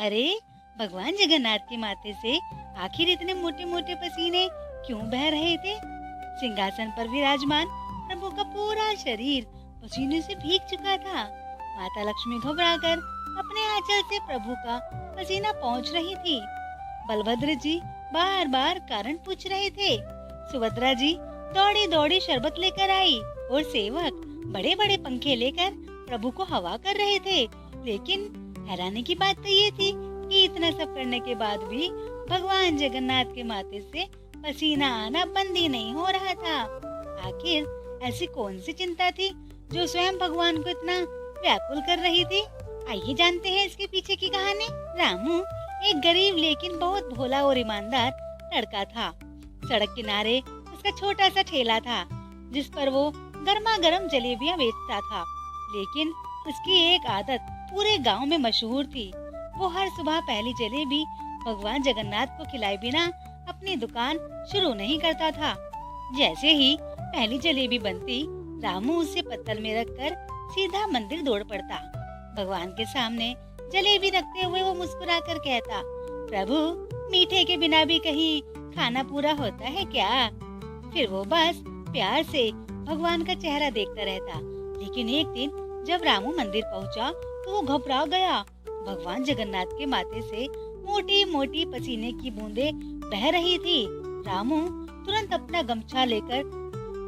अरे, भगवान जगन्नाथ के माथे से आखिर इतने मोटे मोटे पसीने क्यों बह रहे थे? सिंहासन पर विराजमान प्रभु का पूरा शरीर पसीने से भीग चुका था। माता लक्ष्मी घबराकर अपने आंचल से प्रभु का पसीना पहुंच रही थी। बलभद्र जी बार बार कारण पूछ रहे थे। सुभद्रा जी दौड़ी दौड़ी शरबत लेकर आई और सेवक बड़े बड़े पंखे लेकर प्रभु को हवा कर रहे थे। लेकिन हैरानी की बात तो ये थी कि इतना सब करने के बाद भी भगवान जगन्नाथ के माथे से पसीना आना बंद ही नहीं हो रहा था। आखिर ऐसी कौन सी चिंता थी जो स्वयं भगवान को इतना व्याकुल कर रही थी? आइए जानते हैं इसके पीछे की कहानी। रामू एक गरीब लेकिन बहुत भोला और ईमानदार लड़का था। सड़क किनारे उसका छोटा सा ठेला था जिस पर वो गर्मा गर्म जलेबियां बेचता था। लेकिन उसकी एक आदत पूरे गांव में मशहूर थी। वो हर सुबह पहली जलेबी भगवान जगन्नाथ को खिलाए बिना अपनी दुकान शुरू नहीं करता था। जैसे ही पहली जलेबी बनती, रामू उसे पत्तल में रखकर सीधा मंदिर दौड़ पड़ता। भगवान के सामने जलेबी रखते हुए वो मुस्कुराकर कहता, प्रभु, मीठे के बिना भी कहीं खाना पूरा होता है क्या? फिर वो बस प्यार से भगवान का चेहरा देखता रहता। लेकिन एक दिन जब रामू मंदिर पहुंचा तो वो घबरा गया। भगवान जगन्नाथ के माथे से मोटी मोटी पसीने की बूंदें बह रही थी। रामू तुरंत अपना गमछा लेकर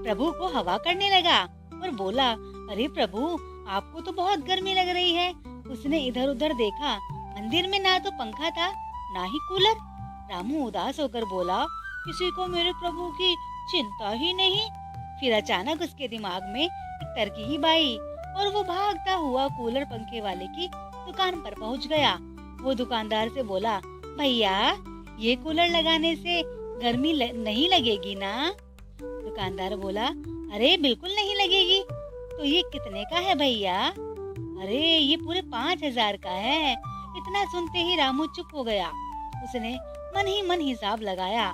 प्रभु को हवा करने लगा और बोला, अरे प्रभु, आपको तो बहुत गर्मी लग रही है। उसने इधर उधर देखा। मंदिर में ना तो पंखा था ना ही कूलर। रामू उदास होकर बोला, किसी को मेरे प्रभु की चिंता ही नहीं। फिर अचानक उसके दिमाग में एक तरकीब आई और वो भागता हुआ कूलर पंखे वाले की दुकान पर पहुंच गया। वो दुकानदार से बोला, भैया, ये कूलर लगाने से गर्मी नहीं लगेगी ना? दुकानदार बोला, अरे बिल्कुल नहीं लगेगी। तो ये कितने का है भैया? अरे ये पूरे 5,000 का है। इतना सुनते ही रामू चुप हो गया। उसने मन ही मन हिसाब लगाया।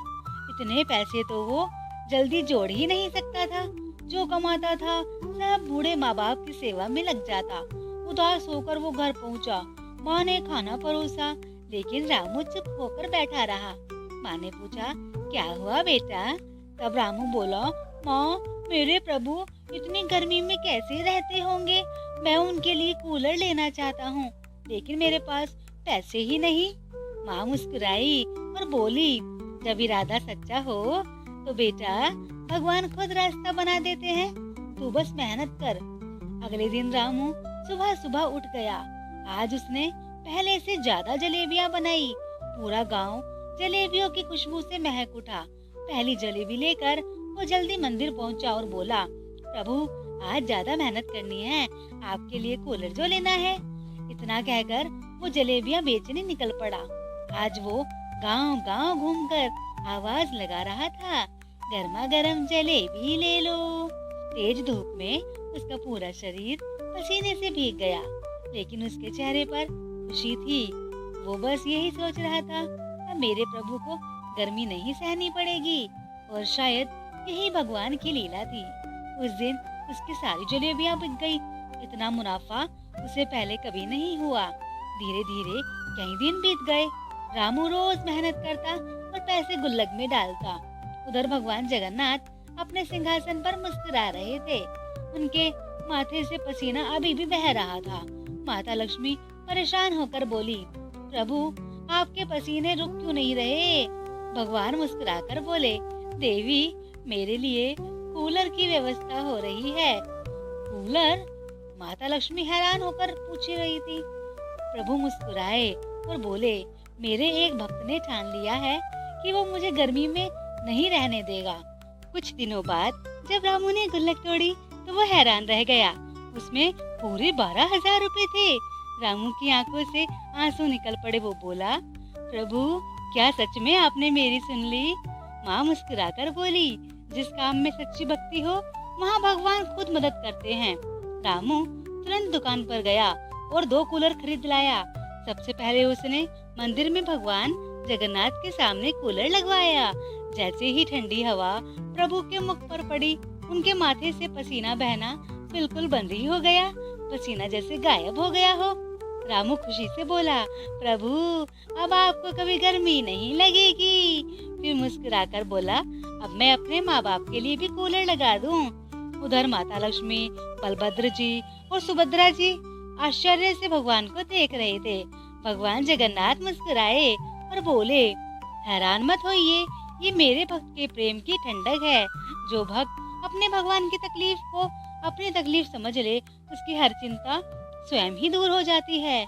इतने पैसे तो वो जल्दी जोड़ ही नहीं सकता था। जो कमाता था सब बूढ़े माँ बाप की सेवा में लग जाता। उदास होकर वो घर पहुंचा। माँ ने खाना परोसा, लेकिन रामू चुप होकर बैठा रहा। माँ ने पूछा, क्या हुआ बेटा? तब रामू बोला, माँ, मेरे प्रभु इतनी गर्मी में कैसे रहते होंगे? मैं उनके लिए कूलर लेना चाहता हूँ, लेकिन मेरे पास पैसे ही नहीं। माँ मुस्कुराई और बोली, जब इरादा सच्चा हो तो बेटा भगवान खुद रास्ता बना देते हैं। तू बस मेहनत कर। अगले दिन रामू सुबह सुबह उठ गया। आज उसने पहले से ज्यादा जलेबियां बनाई। पूरा गांव जलेबियों की खुशबू से महक उठा। पहली जलेबी लेकर वो जल्दी मंदिर पहुंचा और बोला, प्रभु, आज ज्यादा मेहनत करनी है, आपके लिए कूलर जो लेना है। इतना कहकर वो जलेबियां बेचने निकल पड़ा। आज वो गांव गांव घूमकर आवाज लगा रहा था, गर्मा गर्म जलेबी ले लो। तेज धूप में उसका पूरा शरीर पसीने से भीग गया, लेकिन उसके चेहरे पर खुशी थी। वो बस यही सोच रहा था, अब मेरे प्रभु को गर्मी नहीं सहनी पड़ेगी। और शायद यही भगवान की लीला थी। उस दिन उसकी सारी जलेबियां बिक गई। इतना मुनाफा उसे पहले कभी नहीं हुआ। धीरे धीरे कई दिन बीत गए। रामू रोज मेहनत करता और पैसे गुल्लक में डालता। उधर भगवान जगन्नाथ अपने सिंहासन पर मुस्कुरा रहे थे। उनके माथे से पसीना अभी भी बह रहा था। माता लक्ष्मी परेशान होकर बोली, प्रभु, आपके पसीने रुक क्यों नहीं रहे? भगवान मुस्कुराकर बोले, देवी, मेरे लिए कूलर की व्यवस्था हो रही है। कूलर? माता लक्ष्मी हैरान होकर पूछ रही थी। प्रभु मुस्कुराए और बोले, मेरे एक भक्त ने ठान लिया है कि वो मुझे गर्मी में नहीं रहने देगा। कुछ दिनों बाद जब रामू ने गुल्लक तोड़ी तो वो हैरान रह गया। उसमें पूरे 12,000 रुपए थे। रामू की आंखों से आंसू निकल पड़े। वो बोला, प्रभु, क्या सच में आपने मेरी सुन ली? माँ मुस्कुराकर बोली, जिस काम में सच्ची भक्ति हो वहाँ भगवान खुद मदद करते हैं। रामू तुरंत दुकान पर गया और 2 कूलर खरीद लाया। सबसे पहले उसने मंदिर में भगवान जगन्नाथ के सामने कूलर लगवाया। जैसे ही ठंडी हवा प्रभु के मुख पर पड़ी, उनके माथे से पसीना बहना बिल्कुल बंद ही हो गया। पसीना जैसे गायब हो गया हो। रामू खुशी से बोला, प्रभु अब आपको कभी गर्मी नहीं लगेगी। फिर मुस्कुराकर बोला, अब मैं अपने माँ बाप के लिए भी कूलर लगा दूं। उधर माता लक्ष्मी, बलभद्र जी और सुभद्रा जी आश्चर्य से भगवान को देख रहे थे। भगवान जगन्नाथ मुस्कुराए और बोले, हैरान मत होइए, ये मेरे भक्त के प्रेम की ठंडक है। जो भक्त अपने भगवान की तकलीफ को अपनी तकलीफ समझ ले, उसकी हर चिंता स्वयं ही दूर हो जाती है।